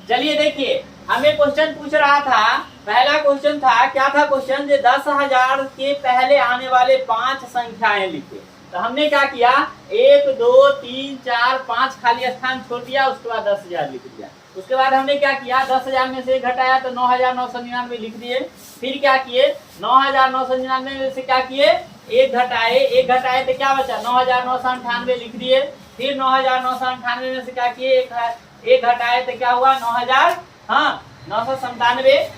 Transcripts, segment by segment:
चलिए देखिए, हमें क्वेश्चन पूछ रहा था, पहला क्वेश्चन था, क्या था क्वेश्चन, जो 10,000 के पहले आने वाले 5 संख्याएं लिखे। तो हमने क्या किया, 1 2 3 4 5 खाली स्थान छोड़ दिया, उसके बाद 10,000 लिख दिया। उसके बाद हमने क्या किया, 10,000 में से घटाया तो 9,999 लिख दिए। फिर क्या किए, 9,999 में से क्या किए, एक घटाए तो क्या बचा, 9,998 लिख दिए। फिर 9,998 में से क्या किए, एक घटाए तो क्या हुआ, 9,997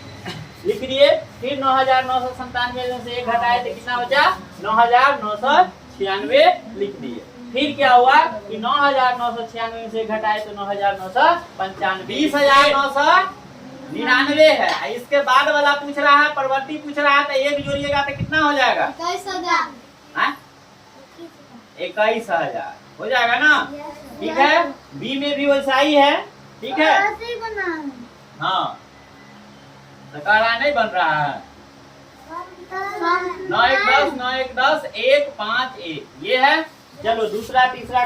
लिख दिए। फिर 9,997 में से एक घटाए तो कितना बचा, 9,996 लिख दिए। फिर क्या हुआ कि 9,996 में से घटाए तो 9,995, 20,999 है। इसके बाद वाला पूछ रहा है, प्रवर्ती पूछ रहा है, तो एक जोड़िएगा तो कितना हो जाएगा, 21,000 हो जाएगा ना। ठीक है, बी में भी वैसा ही है। ठीक है, हाँ सकारा नहीं बन रहा है। 9 1 10 9 1 10 1 5 1 ये है। चलो दूसरा तीसरा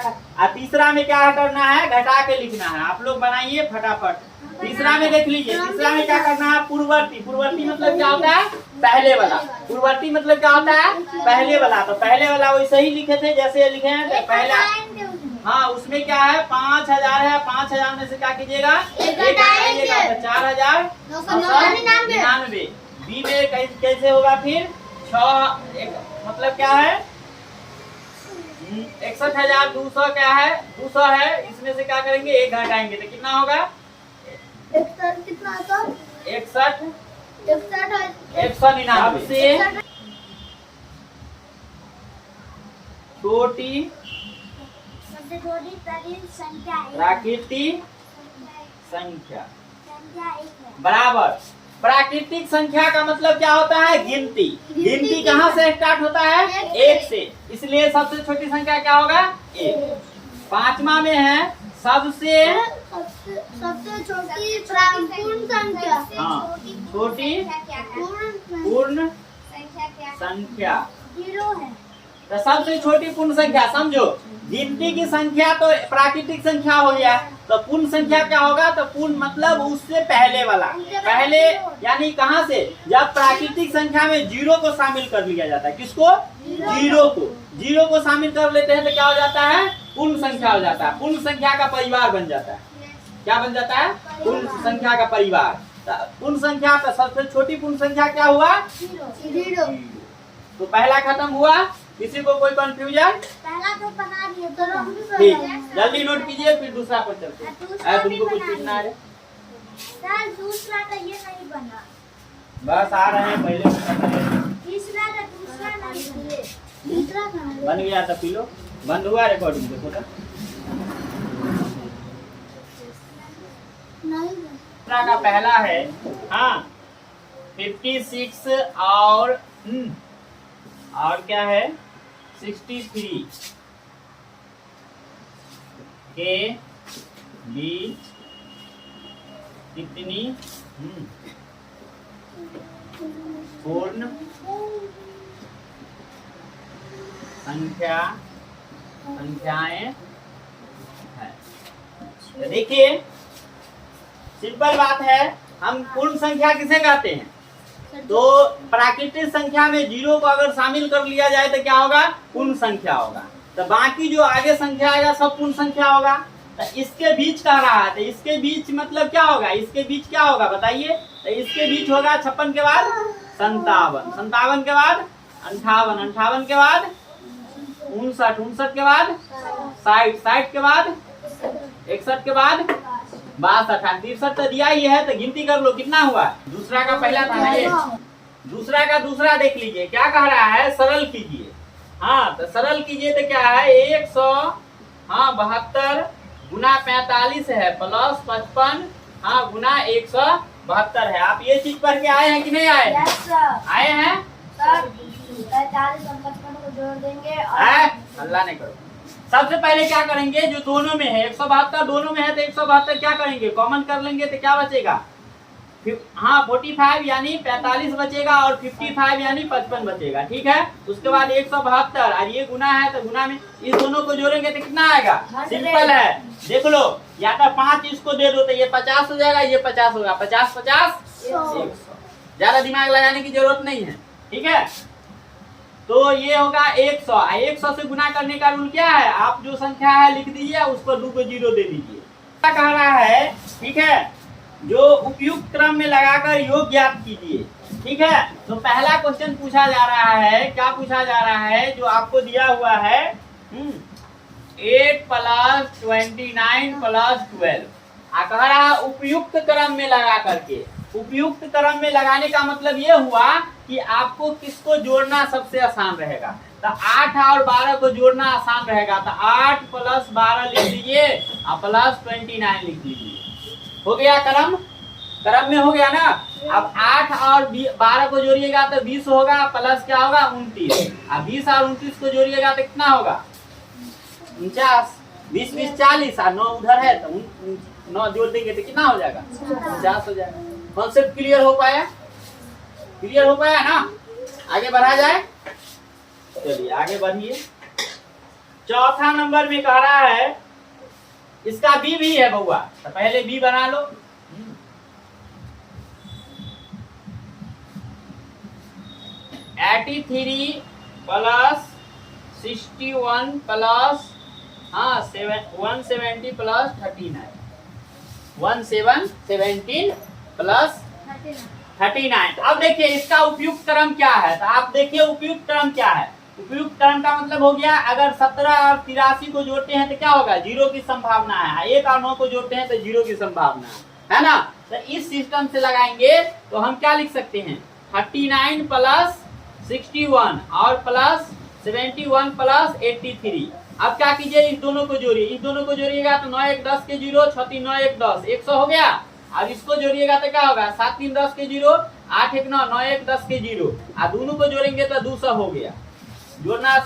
तीसरा में क्या करना है, घटा के लिखना है। आप लोग बनाइए फटाफट। तीसरा में देख लीजिए, तीसरा में क्या करना है, पूर्ववर्ती। पूर्ववर्ती मतलब क्या होता है, पहले वाला। पूर्ववर्ती मतलब क्या होता है, पहले वाला। तो पहले वाला वैसे ही लिखे थे जैसे लिखे हैं, तो पहला, हाँ उसमें क्या है, 5,000 है। 5,000 में से क्या कीजिएगा, एक घटाइएगा तो 4,999। बी में कैसे होगा, फिर 6 मतलब क्या है, 61,200 क्या है, 200 है। इसमें से क्या करेंगे, एक घटाएंगे तो कितना होगा, 199। से छोटी प्राकृतिक संख्या बराबर। प्राकृतिक संख्या का मतलब क्या होता है, गिनती। गिनती कहाँ से स्टार्ट होता है, 1 से। इसलिए सबसे छोटी संख्या क्या होगा, 1। पांचवा में है सबसे छोटी पूर्ण संख्या। हाँ, छोटी पूर्ण संख्या 0 है। तो सबसे छोटी पूर्ण संख्या समझो, गिनती की संख्या तो प्राकृतिक संख्या हो गया, तो पूर्ण संख्या क्या होगा, तो पूर्ण मतलब उससे पहले वाला। पहले यानी कहाँ से, जब प्राकृतिक संख्या में 0 को शामिल कर लिया जाता है। किसको, 0 को शामिल कर लेते हैं तो क्या हो जाता है, पूर्ण संख्या हो जाता है। पूर्ण संख्या का परिवार बन जाता है। क्या बन जाता है, पूर्ण संख्या का परिवार। पूर्ण संख्या तो सबसे छोटी पूर्ण संख्या क्या हुआ, 0। तो पहला खत्म हुआ। किसी को कोई कंफ्यूजन, पहला तो बना दिए तो ठीक, जल्दी नोट कीजिए, फिर दूसरा पर चलते हैं। तुमको कुछ पूछना है सर, दूसरा का ये नहीं बना, बस आ रहे हैं पहले। तीसरा का दूसरा नहीं बना, तीसरा का बन गया तो पी लो। बंद हुआ रिकॉर्डिंग, देखो तो नहीं। दूसरा का पहला है, हाँ 56 और क्या है, 63 के बीच कितनी पूर्ण संख्याएं हैं। तो देखिए सिंपल बात है, हम पूर्ण संख्या किसे कहते हैं, तो प्राकृतिक संख्या में 0 को अगर शामिल कर लिया जाए तो क्या होगा, पूर्ण संख्या होगा। तो बाकी जो आगे संख्या आएगा सब पूर्ण संख्या होगा। तो इसके बीच कह रहा है, तो इसके बीच मतलब क्या होगा, इसके बीच क्या होगा बताइए। तो इसके बीच होगा 56 के बाद 57, 57 के बाद 58, 58 के बाद 59, 59 के बाद 60, 60 के बाद 61 के बाद 62, 63 तो दिया ही है। तो गिनती कर लो कितना हुआ। दूसरा का पहला था ना ये, दूसरा का दूसरा देख लीजिए क्या कह रहा है, सरल कीजिए। हाँ तो सरल कीजिए तो क्या है, 172 गुना 45 है प्लस 55 गुना 172 है। आप ये चीज पढ़ के आए हैं कि नहीं आए, आए हैं। 45 और 55 को जोड़ देंगे अल्लाह नहीं करो। सबसे पहले क्या करेंगे, जो दोनों में है 172 दोनों में है, तो 172 क्या करेंगे, कॉमन कर लेंगे तो क्या बचेगा, हाँ 45 यानी 45 बचेगा और 55 यानी 55 बचेगा, ठीक है। उसके बाद 172 और ये गुना है तो गुना में इस दोनों को जोड़ेंगे तो कितना आएगा? सिंपल है, देख लो, या तो 5 इसको दे दो तो ये 50 हो जाएगा, ये 50 होगा, 50 50 100। ज्यादा दिमाग लगाने की जरूरत नहीं है, ठीक है। तो ये होगा 100। 100 से गुना करने का रूल क्या है? आप जो संख्या है लिख दीजिए, उस पर 2 को 0 दे दीजिए। क्या कह रहा है, ठीक है, जो उपयुक्त क्रम में लगाकर योग ज्ञात कीजिए, ठीक है। तो पहला क्वेश्चन पूछा जा रहा है, क्या पूछा जा रहा है? जो आपको दिया हुआ है 8 + 29 + 12, कह रहा है उपयुक्त क्रम में लगा करके। उपयुक्त क्रम में लगाने का मतलब ये हुआ कि आपको किसको जोड़ना सबसे आसान रहेगा। तो 8 और 12 को जोड़ना आसान रहेगा, तो 8 + 12 लिख लीजिए और + 29 लिख लीजिए। हो गया क्रम, क्रम में हो गया ना। अब 8 और 12 को जोड़िएगा तो 20 होगा, प्लस क्या होगा 29। अब 20 और 29 को जोड़िएगा तो कितना होगा 49। 20 20 40 और 9 उधर है तो 9 जोड़ देंगे तो कितना हो जाएगा 50 हो जाएगा। कॉन्सेप्ट क्लियर हो पाया? क्लियर हो पाया ना? आगे बढ़ा जाए, चलिए आगे बढ़िए। चौथा नंबर में कह रहा है, इसका बी भी है बउआ, तो पहले बी बना लो। 83 + 61 + 170 + 39, 1717 + 39। अब देखिए इसका उपयुक्त क्रम क्या है, तो आप देखिए उपयुक्त क्रम क्या है। उपयुक्त क्रम का मतलब हो गया, अगर 17 और 83 को जोड़ते हैं तो क्या होगा 0 की संभावना है, 1 और 9 को जोड़ते हैं तो 0 की संभावना है ना। तो इस सिस्टम से लगाएंगे तो हम क्या लिख सकते हैं 39 + 61 और प्लस 71 + 83। अब क्या कीजिए, इस दोनों को जोड़िए, इस दोनों को जोड़िएगा तो 9 1 10 के 0, 6 3 9 1 10, 100 हो गया। अब इसको जोड़िएगा तो क्या होगा 7 3 10 के 0, 8 1 9 9 1 10 के 0, और दोनों को जोड़ेंगे तो 200 हो गया। जोड़ना